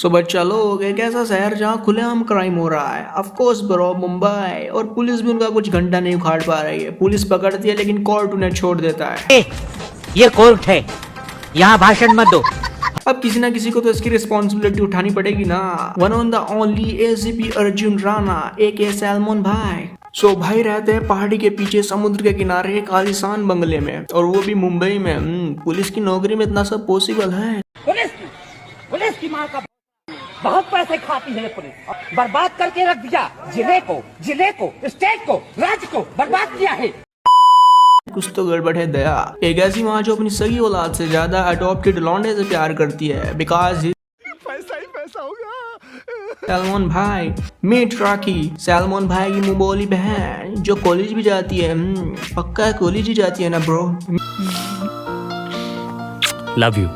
सो बच्चा लोग एक ऐसा शहर जहाँ खुलेआम क्राइम हो रहा है, ऑफ कोर्स ब्रो मुंबई, और पुलिस भी उनका कुछ घंटा नहीं उखाड़ पा रही है। पुलिस पकड़ती है लेकिन कोर्ट उन्हें छोड़ देता है। ये कोर्ट है, यहाँ भाषण मत दो। अब किसी ना किसी को तो इसकी रिस्पॉन्सिबिलिटी उठानी पड़ेगी ना। One on the only ACP Arjun Rana AK salmon भाई। सो भाई रहते हैं पहाड़ी के पीछे समुद्र के किनारे एक आलीशान बंगले में, और वो भी मुंबई में। पुलिस की नौकरी में इतना सब पॉसिबल है। पुलिस की माँ का बहुत पैसे खाती है पुलिस, बर्बाद करके रख दिया जिले को, स्टेट को, राज्य को बर्बाद किया है। कुछ तो गड़बड़ है दया। एक ऐसी माँ जो अपनी सगी औलाद से ज्यादा अडॉप्टेड लौंडे से प्यार करती है, बिकॉज पैसा ही पैसा होगा। सैलमन भाई मीट राखी, सैलमन भाई की मुंबोली बहन जो कॉलेज भी जाती है। पक्का कॉलेज ही जाती है ना bro. Love you.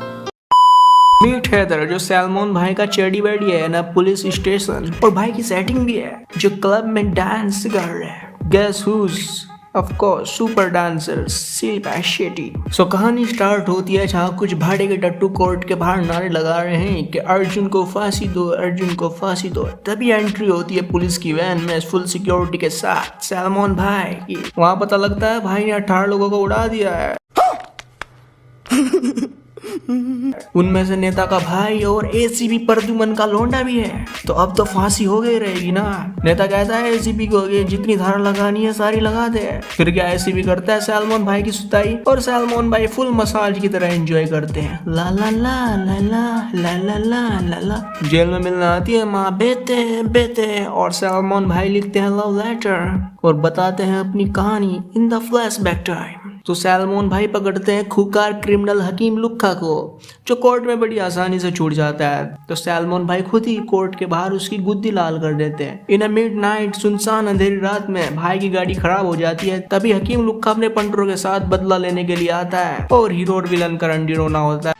Meet Haider जो सैलमन भाई का चेडी बेडी है ना पुलिस स्टेशन, और भाई की सेटिंग भी है जो क्लब में डांस कर रहे हैं। Guess who's of course super dancer Shilpa Shetty. So कहानी स्टार्ट होती है जहाँ कुछ भाड़े के टट्टू कोर्ट के बाहर नारे लगा रहे हैं कि अर्जुन को फांसी दो, अर्जुन को फांसी दो। तभी एंट्री होती है पुलिस की वैन में फुल सिक्योरिटी के साथ सैलमन भाई की। वहाँ पता लगता है भाई ने 18 लोगों को उड़ा दिया है। उनमें से नेता का भाई और ACP प्रद्युमन का लौंडा भी है। तो अब तो फांसी हो गई रहेगी ना। नेता कहता है ACP को कि जितनी धारा लगानी है सारी लगा दे। फिर क्या ACP करता है सैलमन भाई की सुताई, और सैलमन भाई फुल मसाज की तरह एंजॉय करते हैं। ला ला ला ला ला ला ला ला ला ला। जेल में मिलने आती है माँ बेटे बेटे, और सैलमन भाई लिखते हैं लव लेटर और बताते हैं अपनी कहानी इन द फ्लैशबैक टाइम। तो सैलमन भाई पकड़ते हैं खूंखार क्रिमिनल हकीम लुक्का को, जो कोर्ट में बड़ी आसानी से छूट जाता है। तो सैलमन भाई खुद ही कोर्ट के बाहर उसकी गुद्दी लाल कर देते हैं। इन अ मिडनाइट सुनसान अंधेरी रात में भाई की गाड़ी खराब हो जाती है। तभी हकीम लुक्का अपने पंटरों के साथ बदला लेने के लिए आता है, और हीरो और विलन का रंडी रोना होता है,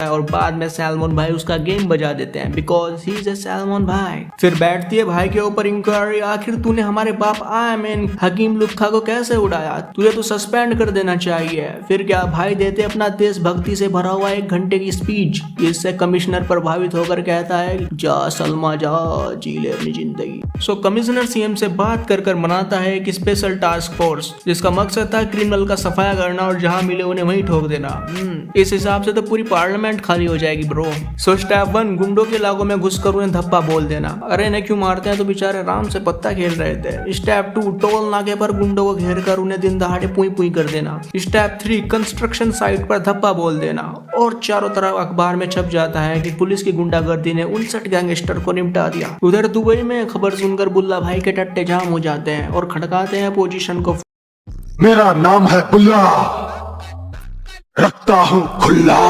और बाद में सैलमन भाई उसका गेम बजा देते हैं because he is a salmon भाई। फिर बैठती है भाई के ऊपर इंक्वायरी, आखिर तूने हमारे बाप हकीम लुक्का को कैसे उड़ाया, तुझे तो सस्पेंड कर देना चाहिए। फिर क्या भाई देते अपना देशभक्ति से भरा हुआ 1 घंटे की स्पीच। इससे कमिश्नर प्रभावित होकर कहता है जा सलमा जा, जी ले अपनी जिंदगी। सो कमिश्नर CM से बात कर मनाता है एक स्पेशल टास्क फोर्स, जिसका मकसद था क्रिमिनल का सफाया करना और जहां मिले उन्हें वहीं ठोक देना। इस हिसाब से तो पूरी पार्लियामेंट खाली हो जाएगी ब्रो। सो स्टेप 1 गुंडों के इलाकों में घुसकर उन्हें धप्पा बोल देना। अरे इन्हें क्यों मारते हैं, तो बेचारे आराम से पत्ता खेल रहे थे। स्टेप 2 टोल नाके पर गुंडों को घेर कर उन्हें दिन दहाड़े पुई पुई कर देना। स्टेप 3 कंस्ट्रक्शन साइट पर धप्पा बोल देना, और चारों तरफ अखबार में छप जाता है कि पुलिस की गुंडागर्दी ने 59 गैंगस्टर को निपटा दिया। उधर दुबई में खबर सुनकर बुल्ला भाई के टट्टे जाम हो जाते हैं और खड़काते हैं पोजीशन को। मेरा नाम है बुल्ला, रखता हूँ खुला।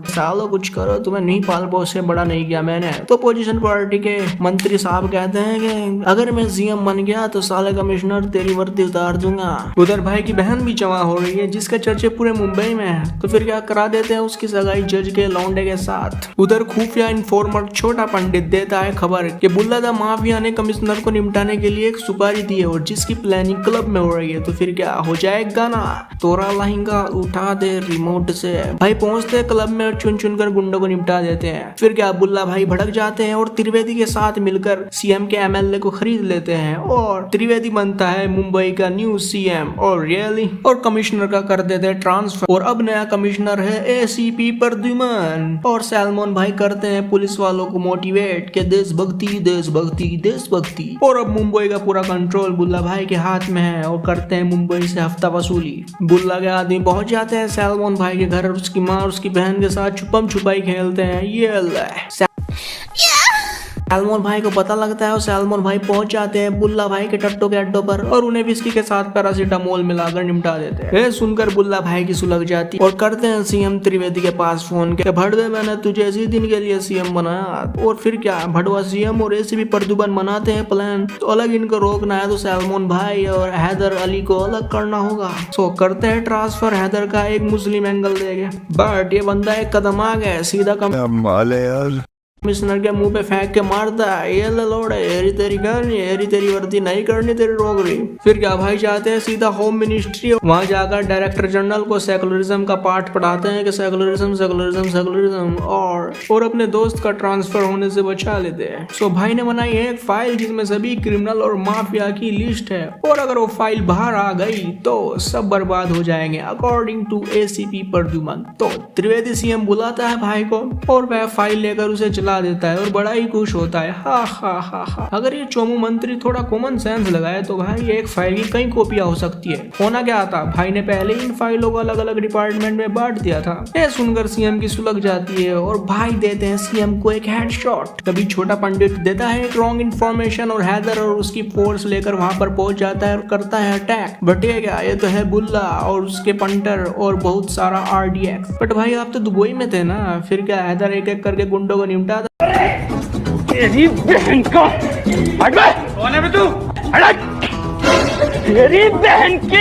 सालो कुछ करो, तुम्हें नहीं पाल पोस से बड़ा नहीं किया मैंने। तो पोजीशन पार्टी के मंत्री साहब कहते हैं कि अगर मैं CM बन गया तो साले कमिश्नर तेरी वर्दी उतार दूंगा। उधर भाई की बहन भी जमा हो रही है जिसका चर्चे पूरे मुंबई में है। तो फिर क्या करा देते हैं उसकी सगाई जज के लौंडे के साथ। उधर खुफिया इन्फॉर्मर छोटा पंडित देता है खबर कि बुल्ला दा माफिया ने कमिश्नर को निपटाने के लिए एक सुपारी दी है और जिसकी प्लानिंग क्लब में हो रही है। तो फिर क्या हो जाएगा ना, तोरा लहंगा उठा दे रिमोट से। भाई पहुंचते क्लब में चुन चुन कर गुंडों को निपटा देते हैं। फिर क्या बुल्ला भाई भड़क जाते हैं और त्रिवेदी के साथ मिलकर CM के MLA को खरीद लेते हैं, और त्रिवेदी बनता है मुंबई का न्यू CM। और रियली और कमिश्नर का कर देते हैं ट्रांसफर, और अब नया कमिश्नर है ACP प्रद्युमन। और सैलमन भाई करते हैं पुलिस वालों को मोटिवेट के देशभक्ति देशभक्ति देशभक्ति। और अब मुंबई का पूरा कंट्रोल बुल्ला भाई के हाथ में है, और करते हैं मुंबई से हफ्ता वसूली। बुल्ला के आदमी पहुंच जाते हैं सैलमन भाई के घर, उसकी माँ और उसकी बहन के साथ छुपम छुपाई खेलते हैं। ये सैलमन भाई को पता लगता है और सैलमन भाई पहुंच जाते हैं बुल्ला भाई के टट्टों के अड्डों पर, और उन्हें विस्की के साथ पैरासीटामोल मिलाकर निपटा देते हैं। सुनकर बुल्ला भाई की सुलग जाती और करते हैं CM त्रिवेदी के पास फोन के, भड़वे मैंने तुझे इसी दिन के लिए CM बनाया। और फिर क्या भड़वा CM और ACP प्रद्युमन बनाते हैं प्लान। तो अलग इनको रोकना है तो सैलमन भाई और हैदर अली को अलग करना होगा। सो करते हैं ट्रांसफर हैदर का एक मुस्लिम एंगल देके, बट ये बंदा एक कदम आ गया, सीधा माले यार कमिश्नर के मुंह पे फेंक के मारता है, ये ले लोड़े, एरी तेरी करनी, एरी तेरी वर्दी नहीं करनी तेरी रोगरी। फिर क्या भाई जाते हैं सीधा होम मिनिस्ट्री, वहां जाकर डायरेक्टर जनरल को सेकुलरिज्म का पाठ पढ़ाते हैं कि सेकुलरिज्म सेकुलरिज्म सेकुलरिज्म, और अपने दोस्त का ट्रांसफर होने से बचा लेते हैं। सो भाई ने बनाई है एक फाइल जिसमें सभी क्रिमिनल और माफिया की लिस्ट है, और अगर वो फाइल बाहर आ गई तो सब बर्बाद हो जाएंगे अकॉर्डिंग टू एसीपी प्रद्युमन। तो त्रिवेदी सीएम बुलाता है भाई को और वह फाइल लेकर उसे चला देता है और बड़ा ही खुश होता है। हा हा हा हा। अगर ये चोमू मंत्री थोड़ा कॉमन सेंस लगाए तो भाई एक फाइल की कई कॉपियां हो सकती है। होना क्या था, भाई ने पहले ही इन फाइलों को अलग अलग डिपार्टमेंट में बांट दिया था। ये सुनकर सीएम की सुलग जाती है और भाई देते हैं सीएम को एक हेडशॉट। तभी छोटा पंडित देता है एक रॉन्ग इन्फॉर्मेशन और हैदर और उसकी फोर्स लेकर वहां पर पहुंच जाता है और करता है अटैक। बट ये क्या, ये तो है बुल्ला और उसके पंटर और बहुत सारा आरडीएक्स। बट भाई आप तो दुबई में थे ना, फिर क्या हैदर एक एक करके गुंडों को निपटा तेरी बहन का हट बे। कौन है बे तू? हट। तेरी बहन की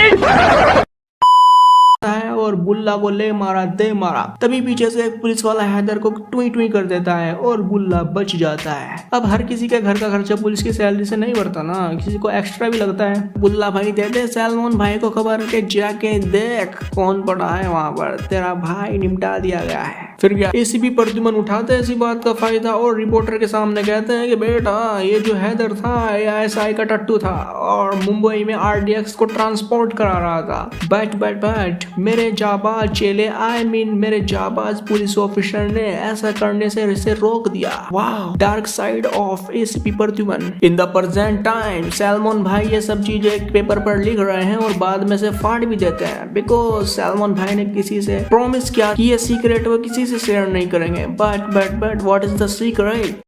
है और बुल्ला को ले मारा दे मारा। तभी पीछे से एक पुलिस वाला हैदर को टुई टुई कर देता है और बुल्ला बच जाता है। अब हर किसी के घर का खर्चा पुलिस की सैलरी से नहीं बढ़ता ना, किसी को एक्स्ट्रा भी लगता है। बुल्ला भाई देते हैं सैलमोन भाई को खबर के जाके देख कौन पड़ा है वहां पर, तेरा भाई निपटा दिया गया है। फिर क्या, एसीपी प्रद्युमन उठाते हैं इसी बात का फायदा और रिपोर्टर के सामने कहते हैं कि बेटा ये जो हैदर था ये आईएसआई का टट्टू था और मुंबई में आरडीएक्स को ट्रांसपोर्ट करा रहा था। बट मेरे जाबाज चेले मेरे जाबाज पुलिस ऑफिसर ने ऐसा करने से इसे रोक दिया। वाह, dark side of ACP Pradyuman. In the present time Salman भाई ये सब चीजें एक पेपर पर लिख रहे हैं और बाद में से फाड़ भी देते हैं, बिकॉज सैलमोन भाई ने किसी से प्रॉमिस किया कि ये सीक्रेट वो किसी से शेयर नहीं करेंगे। But what is the secret?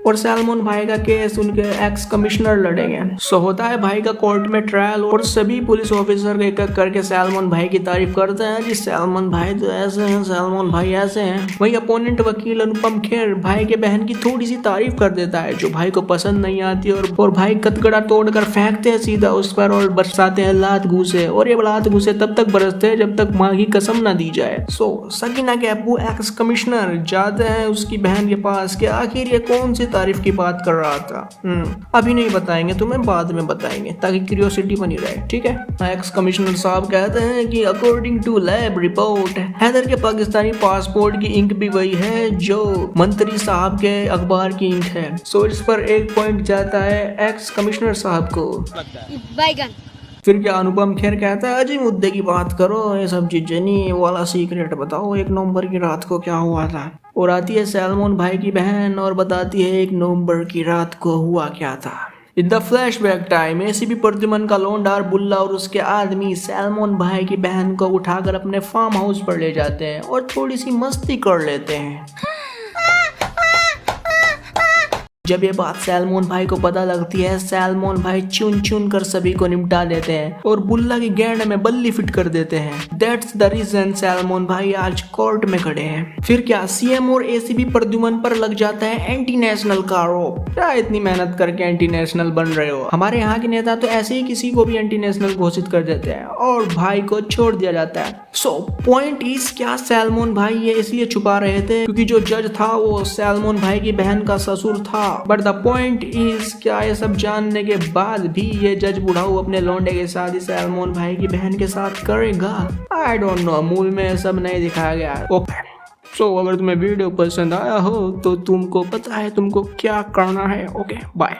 और सैलमोन भाई का केस उनके एक्स कमिश्नर लड़ेंगे। सो होता है भाई का कोर्ट में ट्रायल और सभी पुलिस ऑफिसर एक एक करके सैलमोन भाई की तारीफ करते हैं कि सैलमोन भाई तो ऐसे हैं, सैलमोन भाई ऐसे हैं। वही अपोनेंट वकील अनुपम खेर भाई के बहन की थोड़ी सी तारीफ कर देता है जो भाई को पसंद नहीं आती और भाई कतकड़ा तोड़कर फेंकते हैं सीधा उस पर और बरसाते हैं लात घूसे, और ये लात घूसे तब तक बरसते हैं जब तक माँ की कसम ना दी जाए। सो सकीना के अब्बू एक्स कमिश्नर जाते हैं उसकी बहन के पास कि आखिर ये कौन सी तारीफ की बात कर रहा था। अभी नहीं बताएंगे, तुम्हें बाद में बताएंगे ताकि क्यूरियोसिटी बनी रहे, ठीक है। एक्स कमिश्नर साहब कहते हैं कि according to lab report Haider के पाकिस्तानी पासपोर्ट की इंक भी वही है जो मंत्री साहब के अखबार की इंक है। सो इस पर एक पॉइंट जाता है एक्स कमिश्नर साहब को। फिर क्या, अनुपम खेर कहता है अजी मुद्दे की बात करो, ये सब चीजें नहीं, वाला सीक्रेट बताओ 1 नवंबर की रात को क्या हुआ था। और आती है सैलमोन भाई की बहन और बताती है 1 नवंबर की रात को हुआ क्या था। In the flashback time ACP Pradyuman का लोंडार बुल्ला और उसके आदमी सैलमोन भाई की बहन को उठाकर अपने फार्म हाउस पर ले जाते हैं और थोड़ी सी मस्ती कर लेते हैं। जब ये बात सैलमोन भाई को पता लगती है, सैलमोन भाई चुन चुन कर सभी को निपटा देते हैं और बुल्ला की गैंड में बल्ली फिट कर देते हैं। दैट्स द रीजन सैलमोन भाई आज कोर्ट में खड़े हैं। फिर क्या, सीएम और एसीपी प्रद्युमन पर लग जाता है एंटी नेशनल का आरोप। क्या इतनी मेहनत करके एंटी नेशनल बन रहे हो? हमारे यहाँ के नेता तो ऐसे ही किसी को भी एंटी नेशनल घोषित कर देते हैं और भाई को छोड़ दिया जाता है। सो पॉइंट इज, क्या सैलमोन भाई ये इसलिए छुपा रहे थे क्योंकि जो जज था वो सैलमोन भाई की बहन का ससुर था। बट द पॉइंट इज, क्या ये सब जानने के बाद भी ये जज बुढ़ाऊ अपने लौंडे के साथ ही सैलमोन भाई की बहन के साथ करेगा? आई डोंट नो, मूवी में सब नहीं दिखाया गया। ओके, सो अगर तुम्हें वीडियो पसंद आया हो तो तुमको पता है तुमको क्या करना है। Okay, bye.